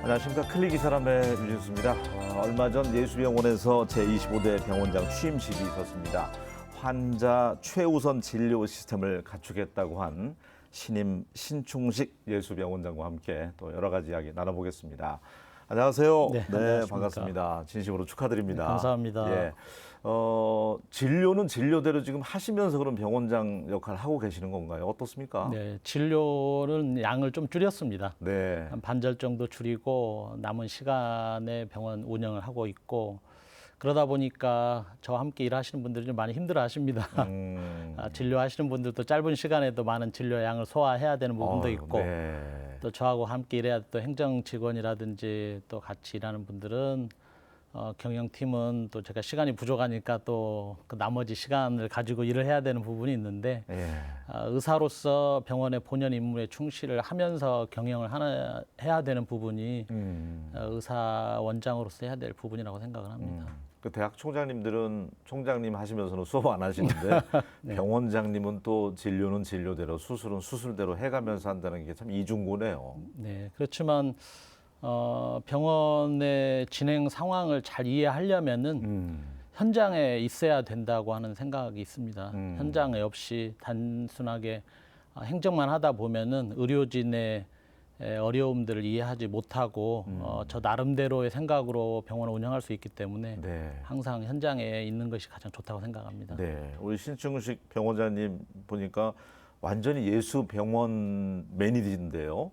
안녕하십니까. 클릭 이 사람의 유진수입니다. 얼마 전 예수병원에서 제25대 병원장 취임식이 있었습니다. 환자 최우선 진료 시스템을 갖추겠다고 한 신임 신충식 예수병원장과 함께 또 여러 가지 이야기 나눠보겠습니다. 안녕하세요. 네, 반갑습니다. 진심으로 축하드립니다. 네, 감사합니다. 예. 진료는 진료대로 지금 하시면서 그런 병원장 역할을 하고 계시는 건가요? 어떻습니까? 네, 진료는 양을 좀 줄였습니다. 네. 한 반절 정도 줄이고 남은 시간에 병원 운영을 하고 있고 그러다 보니까 저와 함께 일하시는 분들이 좀 많이 힘들어하십니다. 진료하시는 분들도 짧은 시간에도 많은 진료 양을 소화해야 되는 부분도 있고 네. 또 저하고 함께 일해야 또 행정 직원이라든지 또 같이 일하는 분들은 경영팀은 또 제가 시간이 부족하니까 또 그 나머지 시간을 가지고 일을 해야 되는 부분이 있는데 예. 의사로서 병원의 본연 임무에 충실을 하면서 경영을 해야 되는 부분이 의사 원장으로서 해야 될 부분이라고 생각을 합니다. 그 대학 총장님들은 총장님 하시면서는 수업 안 하시는데 네. 병원장님은 또 진료는 진료대로 수술은 수술대로 해가면서 한다는 게 참 이중고네요. 네, 그렇지만 병원의 진행 상황을 잘 이해하려면은 현장에 있어야 된다고 하는 생각이 있습니다. 현장에 없이 단순하게 행정만 하다 보면은 의료진의 어려움들을 이해하지 못하고 저 나름대로의 생각으로 병원을 운영할 수 있기 때문에 네. 항상 현장에 있는 것이 가장 좋다고 생각합니다. 네. 우리 신충식 병원장님 보니까 완전히 예수 병원 매니저인데요.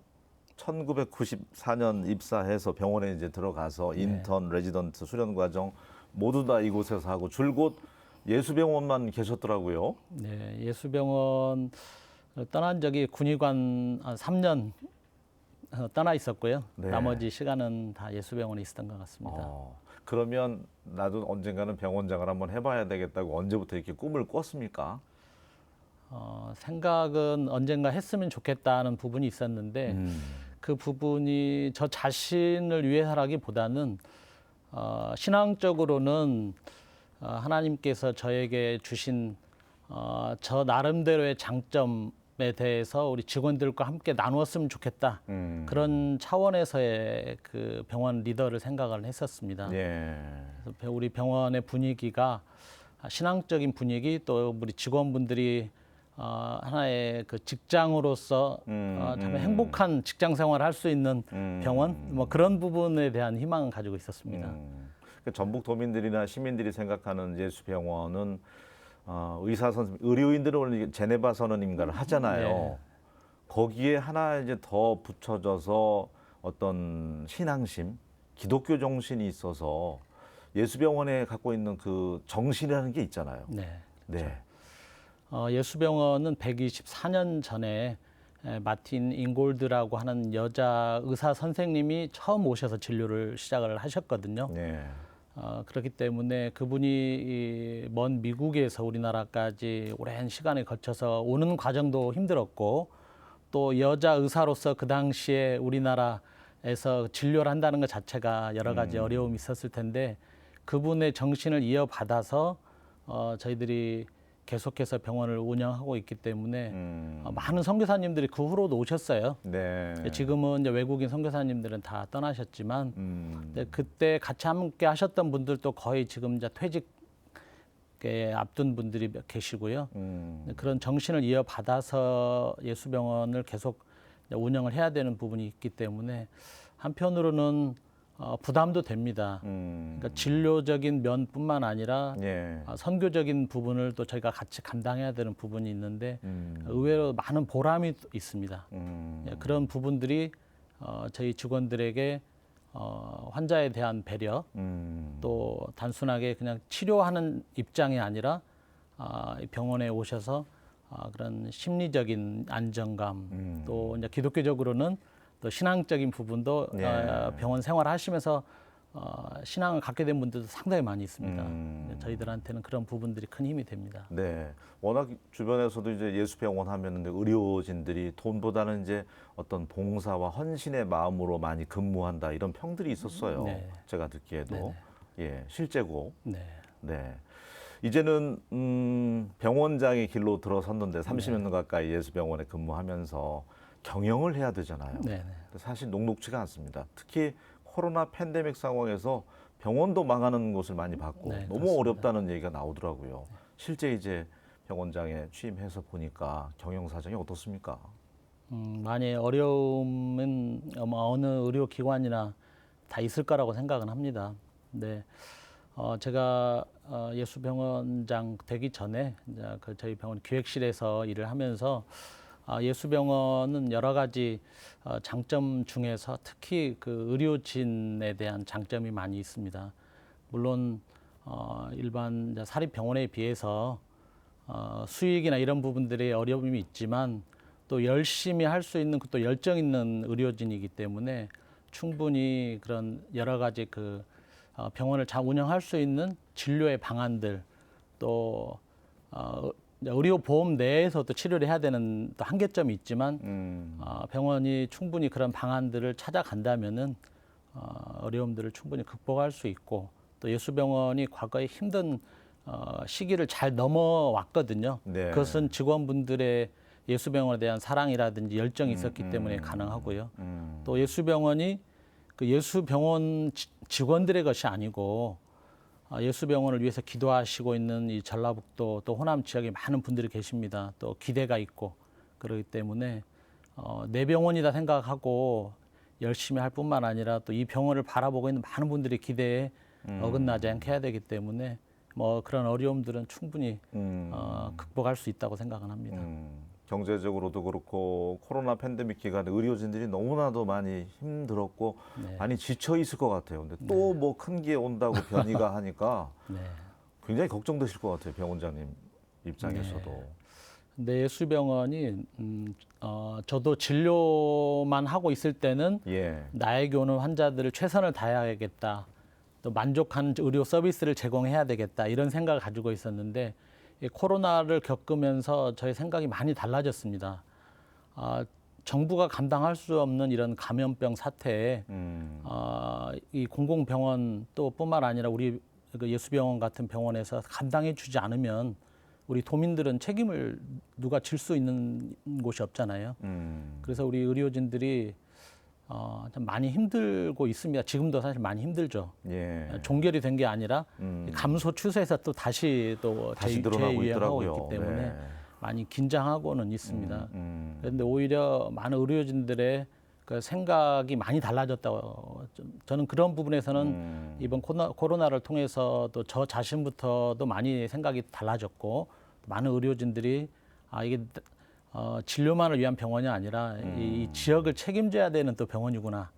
1994년 입사해서 병원에 이제 들어가서 인턴, 레지던트, 수련 과정 모두 다 이곳에서 하고 줄곧 예수병원만 계셨더라고요. 네, 예수병원 떠난 적이 군의관 3년 떠나 있었고요. 네. 나머지 시간은 다 예수병원에 있었던 것 같습니다. 그러면 나도 언젠가는 병원장을 한번 해봐야 되겠다고 언제부터 이렇게 꿈을 꿨습니까? 생각은 언젠가 했으면 좋겠다는 부분이 있었는데 그 부분이 저 자신을 위해서라기보다는 신앙적으로는 하나님께서 저에게 주신 저 나름대로의 장점에 대해서 우리 직원들과 함께 나누었으면 좋겠다. 그런 차원에서의 그 병원 리더를 생각을 했었습니다. 예. 그래서 우리 병원의 분위기가 신앙적인 분위기 또 우리 직원분들이 하나의 그 직장으로서 참 행복한 직장 생활을 할 수 있는 병원 뭐 그런 부분에 대한 희망을 가지고 있었습니다. 그 전북 도민들이나 시민들이 생각하는 예수병원은 의사 선생님, 의료인들은 원래 제네바 선언인가를 하잖아요. 네. 거기에 하나 이제 더 붙여져서 어떤 신앙심, 기독교 정신이 있어서 예수병원에 갖고 있는 그 정신이라는 게 있잖아요. 네. 네. 예수병원은 124년 전에 마틴 잉골드라고 하는 여자 의사 선생님이 처음 오셔서 진료를 시작을 하셨거든요. 네. 그렇기 때문에 그분이 이 먼 미국에서 우리나라까지 오랜 시간에 거쳐서 오는 과정도 힘들었고 또 여자 의사로서 그 당시에 우리나라에서 진료를 한다는 것 자체가 여러 가지 어려움이 있었을 텐데 그분의 정신을 이어받아서 저희들이 계속해서 병원을 운영하고 있기 때문에 많은 선교사님들이 그 후로도 오셨어요. 네. 지금은 이제 외국인 선교사님들은 다 떠나셨지만 근데 그때 같이 함께 하셨던 분들도 거의 지금 이제 퇴직에 앞둔 분들이 계시고요. 그런 정신을 이어받아서 예수병원을 계속 운영을 해야 되는 부분이 있기 때문에 한편으로는 부담도 됩니다. 그러니까 진료적인 면뿐만 아니라 예. 선교적인 부분을 또 저희가 같이 감당해야 되는 부분이 있는데 의외로 많은 보람이 있습니다. 예, 그런 부분들이 저희 직원들에게 환자에 대한 배려 또 단순하게 그냥 치료하는 입장이 아니라 병원에 오셔서 그런 심리적인 안정감 또 이제 기독교적으로는 또 신앙적인 부분도 예. 병원 생활을 하시면서 신앙을 갖게 된 분들도 상당히 많이 있습니다. 저희들한테는 그런 부분들이 큰 힘이 됩니다. 네. 워낙 주변에서도 이제 예수병원 하면은 의료진들이 돈보다는 이제 어떤 봉사와 헌신의 마음으로 많이 근무한다 이런 평들이 있었어요. 네. 제가 듣기에도. 네네. 예, 실제고. 네. 네. 이제는 병원장의 길로 들어섰는데 30년 가까이 예수병원에 근무하면서 경영을 해야 되잖아요. 네, 네. 근데 사실 녹록지가 않습니다. 특히 코로나 팬데믹 상황에서 병원도 망하는 것을 많이 봤고 네, 너무 그렇습니다. 어렵다는 얘기가 나오더라고요. 실제 이제 병원장에 취임해서 보니까 경영 사정이 어떻습니까? 많이 어려움은 어느 의료기관이나 다 있을 거라고 생각은 합니다. 근데 제가 예수병원장 되기 전에 이제 저희 병원 기획실에서 일을 하면서 예수병원은 여러 가지 장점 중에서 특히 그 의료진에 대한 장점이 많이 있습니다. 물론 일반 이제 사립병원에 비해서 수익이나 이런 부분들의 어려움이 있지만 또 열심히 할 수 있는 또 열정 있는 의료진이기 때문에 충분히 그런 여러 가지 그 병원을 잘 운영할 수 있는 진료의 방안들 또 의료 보험 내에서도 치료를 해야 되는 또 한계점이 있지만 병원이 충분히 그런 방안들을 찾아간다면은 어려움들을 충분히 극복할 수 있고 또 예수병원이 과거에 힘든 시기를 잘 넘어왔거든요. 네. 그것은 직원분들의 예수병원에 대한 사랑이라든지 열정이 있었기 때문에 가능하고요. 또 예수병원이 그 예수병원 직원들의 것이 아니고 예수병원을 위해서 기도하시고 있는 이 전라북도 또 호남 지역에 많은 분들이 계십니다. 또 기대가 있고 그렇기 때문에 내 병원이다 생각하고 열심히 할 뿐만 아니라 또 이 병원을 바라보고 있는 많은 분들의 기대에 어긋나지 않게 해야 되기 때문에 뭐 그런 어려움들은 충분히 극복할 수 있다고 생각은 합니다. 경제적으로도 그렇고 코로나 팬데믹 기간에 의료진들이 너무나도 많이 힘들었고 네. 많이 지쳐 있을 것 같아요. 근데 또 뭐 큰 게 온다고 변이가 하니까 네. 굉장히 걱정되실 것 같아요. 병원장님 입장에서도. 근데 예수병원이 저도 진료만 하고 있을 때는 예. 나에게 오는 환자들을 최선을 다해야겠다. 또 만족하는 의료 서비스를 제공해야 되겠다. 이런 생각을 가지고 있었는데 이 코로나를 겪으면서 저의 생각이 많이 달라졌습니다. 정부가 감당할 수 없는 이런 감염병 사태에 이 공공병원 또 뿐만 아니라 우리 그 예수병원 같은 병원에서 감당해 주지 않으면 우리 도민들은 책임을 누가 질 수 있는 곳이 없잖아요. 그래서 우리 의료진들이 좀 많이 힘들고 있습니다. 지금도 사실 많이 힘들죠. 예. 종결이 된 게 아니라 감소 추세에서 또 다시 다시 늘어나고 재유행하고 있더라고요. 있기 때문에 네. 많이 긴장하고는 있습니다. 그런데 오히려 많은 의료진들의 그 생각이 많이 달라졌다고 저는 그런 부분에서는 이번 코로나를 통해서 또 저 자신부터도 많이 생각이 달라졌고 많은 의료진들이 이게 진료만을 위한 병원이 아니라 이 지역을 책임져야 되는 또 병원이구나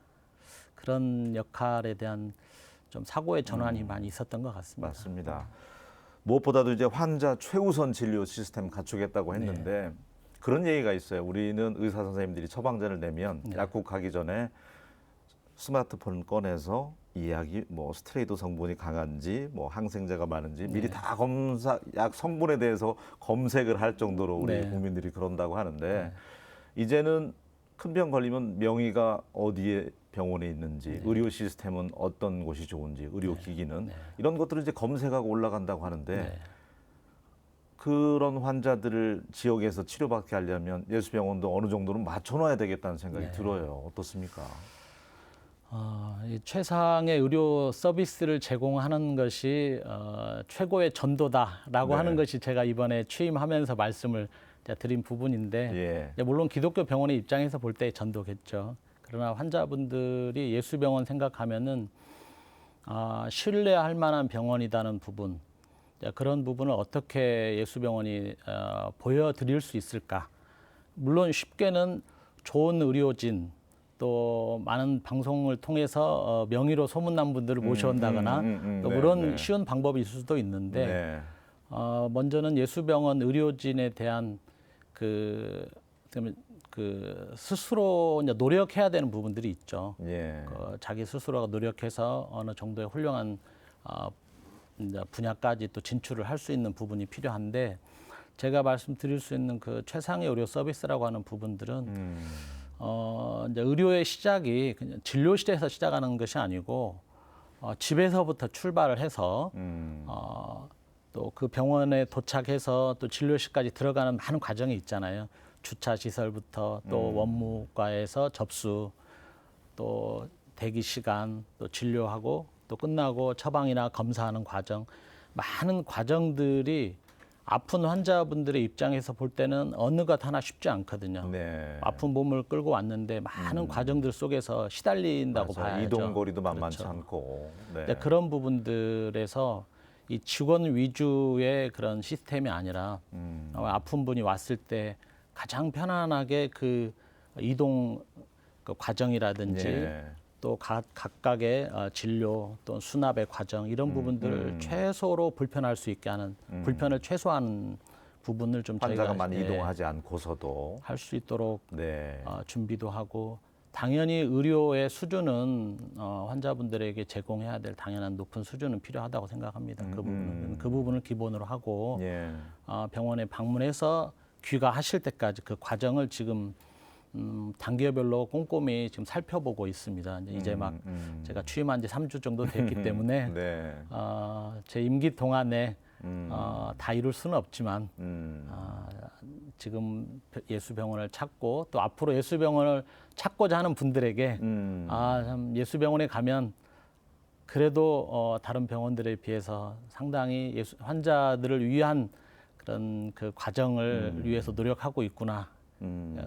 그런 역할에 대한 좀 사고의 전환이 많이 있었던 것 같습니다. 맞습니다. 무엇보다도 이제 환자 최우선 진료 시스템 갖추겠다고 했는데 네. 그런 얘기가 있어요. 우리는 의사 선생님들이 처방전을 내면 네. 약국 가기 전에 스마트폰 꺼내서 이 약이 뭐 스테로이드 성분이 강한지 뭐 항생제가 많은지 미리 네. 다 약 성분에 대해서 검색을 할 정도로 우리 네. 국민들이 그런다고 하는데 이제는 큰 병 걸리면 명의가 어디에 병원에 있는지 의료 시스템은 어떤 곳이 좋은지 의료 기기는 이런 것들을 이제 검색하고 올라간다고 하는데 네. 그런 환자들을 지역에서 치료받게 하려면 예수병원도 어느 정도는 맞춰놔야 되겠다는 생각이 들어요. 어떻습니까? 이 최상의 의료 서비스를 제공하는 것이 최고의 전도다라고 네. 하는 것이 제가 이번에 취임하면서 말씀을 드린 부분인데 예. 물론 기독교 병원의 입장에서 볼 때 전도겠죠. 그러나 환자분들이 예수병원 생각하면은 신뢰할 만한 병원이라는 부분 그런 부분을 어떻게 예수병원이 보여드릴 수 있을까? 물론 쉽게는 좋은 의료진 또 많은 방송을 통해서 명의로 소문난 분들을 모셔온다거나 또 그런 쉬운 방법이 있을 수도 있는데 먼저는 예수병원 의료진에 대한 그 스스로 이제 노력해야 되는 부분들이 있죠. 예. 자기 스스로가 노력해서 어느 정도의 훌륭한 이제 분야까지 또 진출을 할 수 있는 부분이 필요한데 제가 말씀드릴 수 있는 그 최상의 의료 서비스라고 하는 부분들은 이제 의료의 시작이 그냥 진료실에서 시작하는 것이 아니고 집에서부터 출발을 해서 또 그 병원에 도착해서 또 진료실까지 들어가는 많은 과정이 있잖아요. 주차 시설부터 또 원무과에서 접수, 또 대기 시간, 또 진료하고 또 끝나고 처방이나 검사하는 과정, 많은 과정들이 아픈 환자분들의 입장에서 볼 때는 어느 것 하나 쉽지 않거든요. 네. 아픈 몸을 끌고 왔는데 많은 과정들 속에서 시달린다고 맞아요. 봐야죠. 이동거리도 만만치 그렇죠. 않고. 네. 근데 그런 부분들에서 이 직원 위주의 그런 시스템이 아니라 아픈 분이 왔을 때 가장 편안하게 그 이동 그 과정이라든지 네. 또 각각의 진료 또 수납의 과정 이런 부분들을 최소로 불편할 수 있게 하는 불편을 최소화하는 부분을 좀 환자가 저희가 많이 이동하지 않고서도. 할 수 있도록 네. 준비도 하고 당연히 의료의 수준은 환자분들에게 제공해야 될 당연한 높은 수준은 필요하다고 생각합니다. 그 부분을 기본으로 하고 예. 병원에 방문해서 귀가하실 때까지 그 과정을 지금 단계별로 꼼꼼히 지금 살펴보고 있습니다. 이제 막 제가 취임한 지 3주 정도 됐기 때문에 네. 제 임기 동안에 다 이룰 수는 없지만 지금 예수병원을 찾고 또 앞으로 예수병원을 찾고자 하는 분들에게 참 예수병원에 가면 그래도 다른 병원들에 비해서 상당히 환자들을 위한 그런 그 과정을 위해서 노력하고 있구나.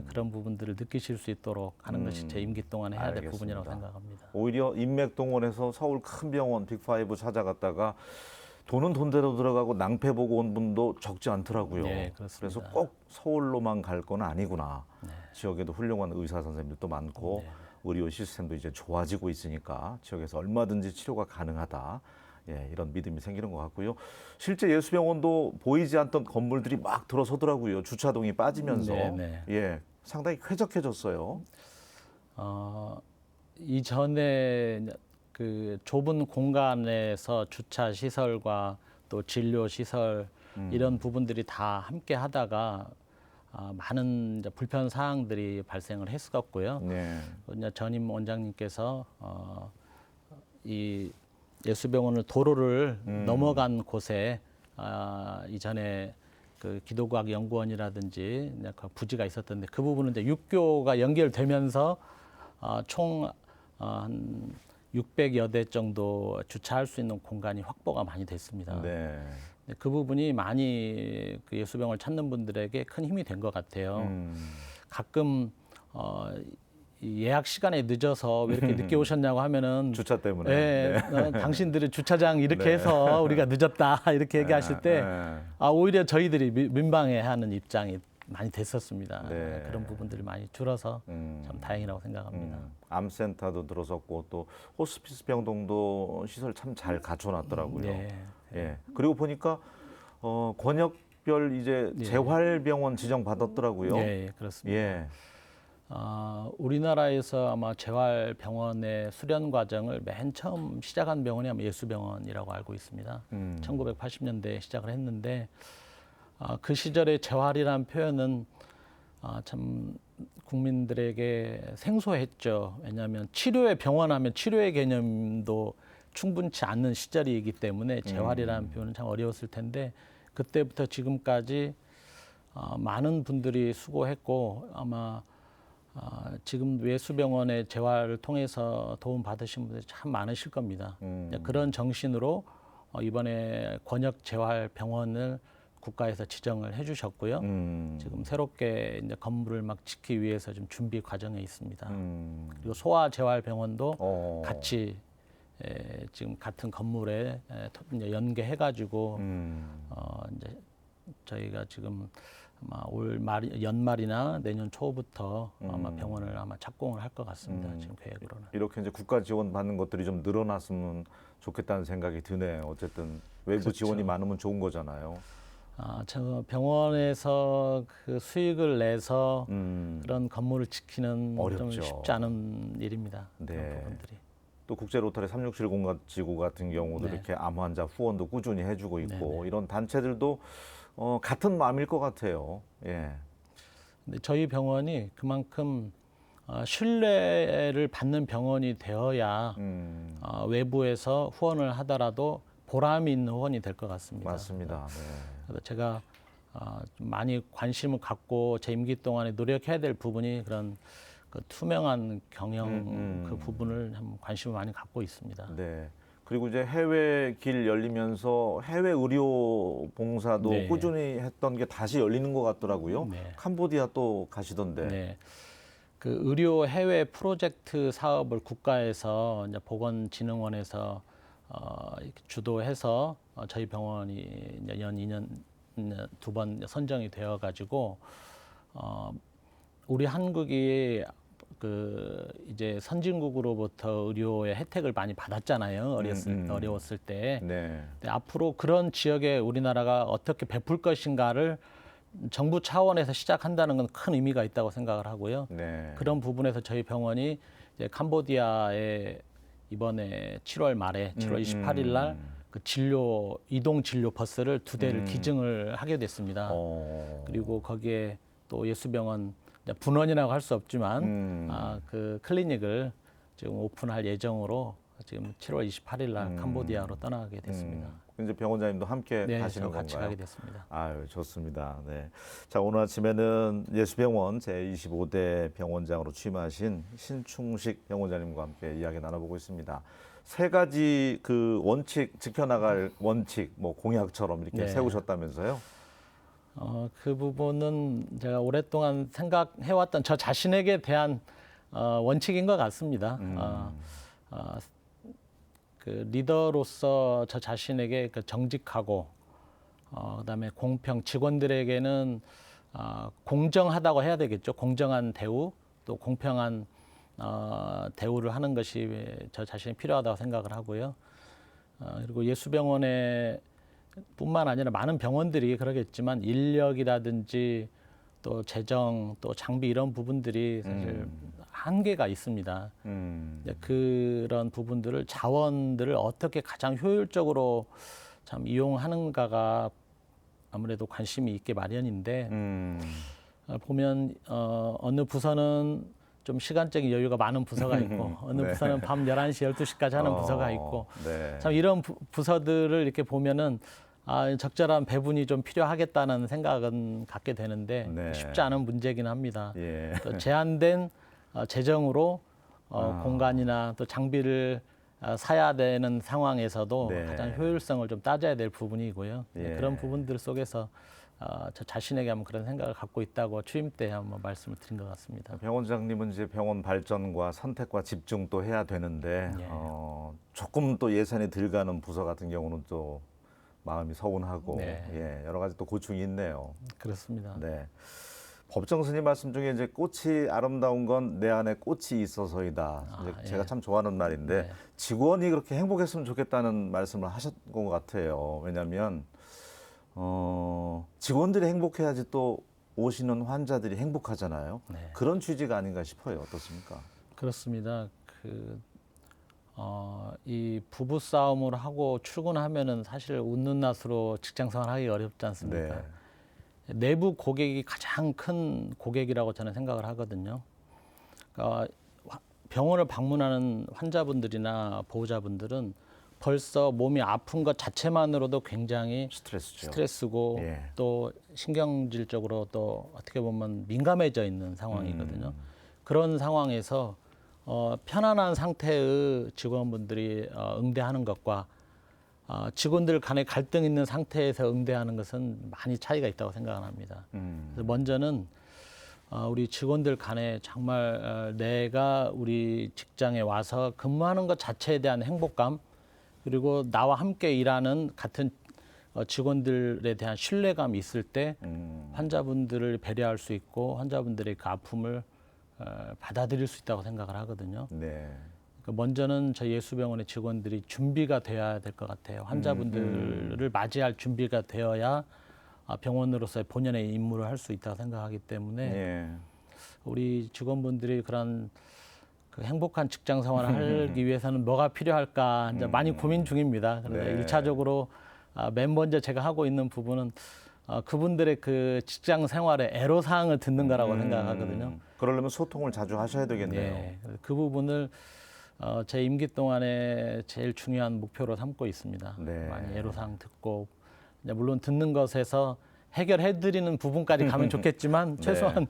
그런 부분들을 느끼실 수 있도록 하는 것이 제 임기 동안에 해야 될 알겠습니다. 부분이라고 생각합니다. 오히려 인맥동원해서 서울 큰 병원 빅5 찾아갔다가 돈은 돈대로 들어가고 낭패 보고 온 분도 적지 않더라고요. 네, 그렇습니다. 그래서 꼭 서울로만 갈 건 아니구나. 지역에도 훌륭한 의사 선생님들도 많고 의료 시스템도 이제 좋아지고 있으니까 지역에서 얼마든지 치료가 가능하다. 예, 이런 믿음이 생기는 것 같고요. 실제 예수병원도 보이지 않던 건물들이 막 들어서더라고요. 주차동이 빠지면서. 예, 상당히 쾌적해졌어요. 이전에 그 좁은 공간에서 주차 시설과 또 진료 시설 이런 부분들이 다 함께 하다가 많은 이제 불편 사항들이 발생을 했었고요. 네. 이제 전임 원장님께서 이 예수병원을 도로를 넘어간 곳에 이전에 그 기도과학 연구원이라든지 그 부지가 있었던데 그 부분은 이제 육교가 연결되면서 총 한 600여 대 정도 주차할 수 있는 공간이 확보가 많이 됐습니다. 네. 그 부분이 많이 그 예수병원을 찾는 분들에게 큰 힘이 된 것 같아요. 가끔 이 예약 시간에 늦어서 왜 이렇게 늦게 오셨냐고 하면은 주차 때문에. 예, 네. 당신들이 주차장 이렇게 네. 해서 우리가 늦었다 이렇게 얘기하실 때 네. 오히려 저희들이 민방해하는 입장이 많이 됐었습니다. 네. 그런 부분들이 많이 줄어서 참 다행이라고 생각합니다. 암센터도 들어섰고 또 호스피스 병동도 시설 참 잘 갖춰놨더라고요. 네. 예. 그리고 보니까 권역별 이제 재활병원 지정 받았더라고요. 예, 그렇습니다. 예. 우리나라에서 아마 재활병원의 수련 과정을 맨 처음 시작한 병원이 아마 예수병원이라고 알고 있습니다. 1980년대에 시작을 했는데 그 시절의 재활이라는 표현은 참 국민들에게 생소했죠. 왜냐하면 치료의 병원하면 치료의 개념도 충분치 않는 시절이기 때문에 재활이라는 표현은 참 어려웠을 텐데 그때부터 지금까지 많은 분들이 수고했고 아마 지금 예수병원의 재활을 통해서 도움 받으신 분들이 참 많으실 겁니다. 그런 정신으로 이번에 권역 재활병원을 국가에서 지정을 해주셨고요. 지금 새롭게 이제 건물을 막 짓기 위해서 좀 준비 과정에 있습니다. 그리고 소아재활병원도 같이 지금 같은 건물에 이제 연계해가지고 이제 저희가 지금 아마 연말이나 내년 초부터 아마 병원을 아마 착공을 할 것 같습니다. 지금 계획으로는. 이렇게 이제 국가 지원 받는 것들이 좀 늘어났으면 좋겠다는 생각이 드네요. 어쨌든 외부 그렇죠. 지원이 많으면 좋은 거잖아요. 저 병원에서 그 수익을 내서 그런 건물을 지키는 어렵죠. 좀 쉽지 않은 일입니다. 네. 그런 부분들이. 또 국제 로터리 367 지구 같은 경우도 네. 이렇게 암 환자 후원도 꾸준히 해주고 있고 네네. 이런 단체들도 같은 마음일 것 같아요. 예. 근데 저희 병원이 그만큼 신뢰를 받는 병원이 되어야 외부에서 후원을 하더라도 보람이 있는 후원이 될 것 같습니다. 맞습니다. 네. 그래서 제가 좀 많이 관심을 갖고 제 임기 동안에 노력해야 될 부분이 그런 그 투명한 경영 그 부분을 좀 관심을 많이 갖고 있습니다. 네. 그리고 이제 해외 길 열리면서 해외 의료 봉사도 네. 꾸준히 했던 게 다시 열리는 것 같더라고요. 네. 캄보디아 또 가시던데. 네. 그 의료 해외 프로젝트 사업을 국가에서 이제 보건진흥원에서 이렇게 주도해서 저희 병원이 이제 연 2년 두 번 선정이 되어 가지고 우리 한국이 그 이제 선진국으로부터 의료의 혜택을 많이 받았잖아요. 어려웠을 때. 네. 근데 앞으로 그런 지역에 우리나라가 어떻게 베풀 것인가를 정부 차원에서 시작한다는 건 큰 의미가 있다고 생각을 하고요. 네. 그런 부분에서 저희 병원이 이제 캄보디아에 이번에 7월 말에 7월 28일 날 그 이동 진료 버스를 2대를 기증을 하게 됐습니다. 그리고 거기에 또 예수병원 분원이라고 할 수 없지만 그 클리닉을 지금 오픈할 예정으로 지금 7월 28일 날 캄보디아로 떠나게 됐습니다. 이제 병원장님도 함께 네, 가시는 저 같이 건가요? 가게 됐습니다. 아유, 좋습니다. 네. 자, 오늘 아침에는 예수병원 제25대 병원장으로 취임하신 신충식 병원장님과 함께 이야기 나눠보고 있습니다. 세 가지 그 원칙, 지켜나갈 원칙, 뭐 공약처럼 이렇게 네. 세우셨다면서요? 그 부분은 제가 오랫동안 생각해왔던 저 자신에게 대한 원칙인 것 같습니다. 그 리더로서 저 자신에게 그 정직하고 그다음에 공평, 직원들에게는 공정하다고 해야 되겠죠. 공정한 대우 또 공평한 대우를 하는 것이 저 자신이 필요하다고 생각을 하고요. 그리고 예수병원에 뿐만 아니라 많은 병원들이 그러겠지만 인력이라든지 또 재정 또 장비 이런 부분들이 사실 한계가 있습니다. 이제 그런 부분들을 자원들을 어떻게 가장 효율적으로 참 이용하는가가 아무래도 관심이 있게 마련인데 보면 어느 부서는 좀 시간적인 여유가 많은 부서가 있고 어느 네. 부서는 밤 11시, 12시까지 하는 부서가 있고 네. 참 이런 부서들을 이렇게 보면은 적절한 배분이 좀 필요하겠다는 생각은 갖게 되는데 네. 쉽지 않은 문제긴 합니다. 예. 또 제한된 재정으로 공간이나 또 장비를 사야 되는 상황에서도 네. 가장 효율성을 좀 따져야 될 부분이고요. 예. 그런 부분들 속에서 저 자신에게 한번 그런 생각을 갖고 있다고 취임 때 한번 말씀을 드린 것 같습니다. 병원장님은 이제 병원 발전과 선택과 집중 또 해야 되는데 예. 조금 또 예산이 들어가는 부서 같은 경우는 또 마음이 서운하고 네. 예, 여러 가지 또 고충이 있네요. 그렇습니다. 네. 법정 스님 말씀 중에 이제 꽃이 아름다운 건 내 안에 꽃이 있어서이다. 이제 예. 제가 참 좋아하는 말인데 네. 직원이 그렇게 행복했으면 좋겠다는 말씀을 하셨던 것 같아요. 왜냐하면 직원들이 행복해야지 또 오시는 환자들이 행복하잖아요. 네. 그런 취지가 아닌가 싶어요. 어떻습니까? 그렇습니다. 이 부부 싸움을 하고 출근하면은 사실 웃는 낯으로 직장 생활하기 어렵지 않습니까? 네. 내부 고객이 가장 큰 고객이라고 저는 생각을 하거든요. 그러니까 병원을 방문하는 환자분들이나 보호자분들은 벌써 몸이 아픈 것 자체만으로도 굉장히 스트레스죠. 스트레스고 예. 또 신경질적으로 또 어떻게 보면 민감해져 있는 상황이거든요. 그런 상황에서 편안한 상태의 직원분들이 응대하는 것과 직원들 간에 갈등 있는 상태에서 응대하는 것은 많이 차이가 있다고 생각을 합니다. 그래서 먼저는 우리 직원들 간에 정말 내가 우리 직장에 와서 근무하는 것 자체에 대한 행복감 그리고 나와 함께 일하는 같은 직원들에 대한 신뢰감이 있을 때 환자분들을 배려할 수 있고 환자분들의 그 아픔을 받아들일 수 있다고 생각을 하거든요. 네. 먼저는 저희 예수병원의 직원들이 준비가 되어야 될 것 같아요. 환자분들을 맞이할 준비가 되어야 병원으로서의 본연의 임무를 할 수 있다고 생각하기 때문에 예. 우리 직원분들이 그런 그 행복한 직장 생활을 하기 위해서는 뭐가 필요할까 이제 많이 고민 중입니다. 그래서 네. 일차적으로 맨 먼저 제가 하고 있는 부분은 그분들의 그 직장 생활의 애로사항을 듣는 거라고 생각하거든요. 그러려면 소통을 자주 하셔야 되겠네요. 네, 그 부분을 제 임기 동안에 제일 중요한 목표로 삼고 있습니다. 네. 많이 애로사항 듣고 이제 물론 듣는 것에서 해결해드리는 부분까지 가면 좋겠지만 네. 최소한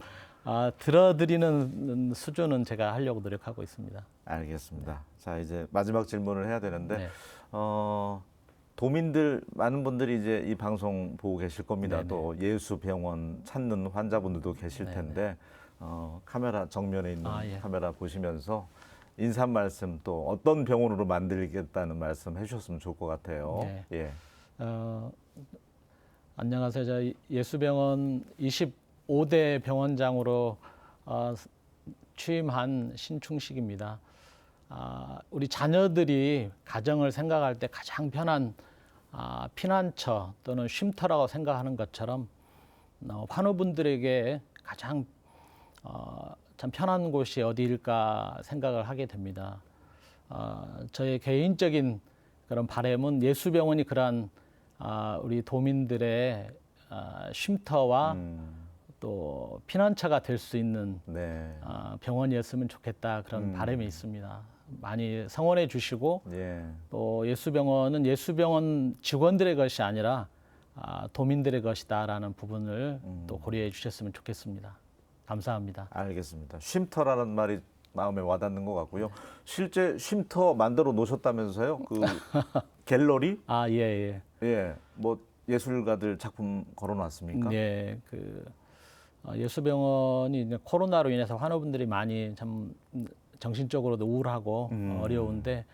들어드리는 수준은 제가 하려고 노력하고 있습니다. 알겠습니다. 자, 이제 마지막 질문을 해야 되는데 네. 도민들 많은 분들이 이제 이 방송 보고 계실 겁니다. 네네. 또 예수병원 찾는 환자분들도 계실 네네. 텐데 카메라 정면에 있는 예. 카메라 보시면서 인사 말씀 또 어떤 병원으로 만들겠다는 말씀 해주셨으면 좋을 것 같아요. 네. 예. 안녕하세요. 저 예수병원 25대 병원장으로 취임한 신충식입니다. 우리 자녀들이 가정을 생각할 때 가장 편한 피난처 또는 쉼터라고 생각하는 것처럼 환우분들에게 가장 참 편한 곳이 어디일까 생각을 하게 됩니다. 저의 개인적인 그런 바람은 예수병원이 그러한 우리 도민들의 쉼터와 또 피난처가 될 수 있는 네. 병원이었으면 좋겠다 그런 바람이 있습니다. 많이 성원해 주시고 예. 또 예수병원은 예수병원 직원들의 것이 아니라 도민들의 것이다라는 부분을 또 고려해 주셨으면 좋겠습니다. 감사합니다. 알겠습니다. 쉼터라는 말이 마음에 와닿는 것 같고요. 실제 쉼터 만들어 놓으셨다면서요? 그 갤러리? 예. 예. 뭐 예술가들 작품 걸어놨습니까? 예, 예수병원이 이제 코로나로 인해서 환우분들이 많이 참 정신적으로도 우울하고 어려운데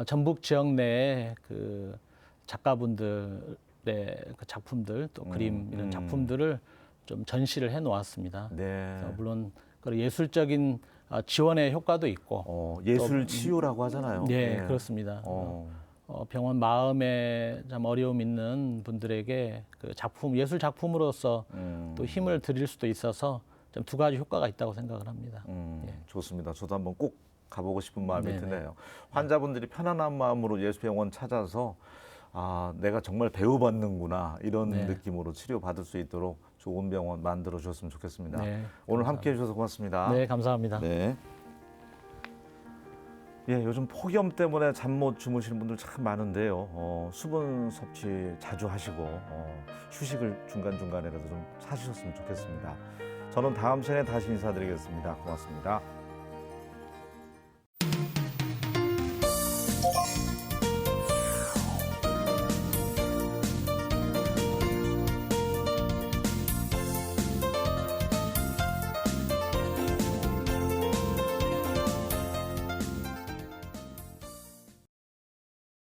전북 지역 내에 그 작가분들의 그 작품들 또 그림 이런 작품들을 좀 전시를 해 놓았습니다. 네. 물론 그 예술적인 지원의 효과도 있고 예술 치유라고 하잖아요. 네, 예. 그렇습니다. 병원 마음에 참 어려움 있는 분들에게 그 작품 예술 작품으로서 또 힘을 드릴 수도 있어서 좀 두 가지 효과가 있다고 생각을 합니다. 좋습니다. 저도 한번 꼭 가보고 싶은 마음이 네네. 드네요. 환자분들이 편안한 마음으로 예수병원 찾아서 내가 정말 배우받는구나 이런 네. 느낌으로 치료받을 수 있도록 좋은 병원 만들어 주셨으면 좋겠습니다. 네, 오늘 함께해 주셔서 고맙습니다. 네, 감사합니다. 네. 예, 요즘 폭염 때문에 잠 못 주무시는 분들 참 많은데요. 수분 섭취 자주 하시고 휴식을 중간중간에라도 좀 사주셨으면 좋겠습니다. 저는 다음 시간에 다시 인사드리겠습니다. 고맙습니다.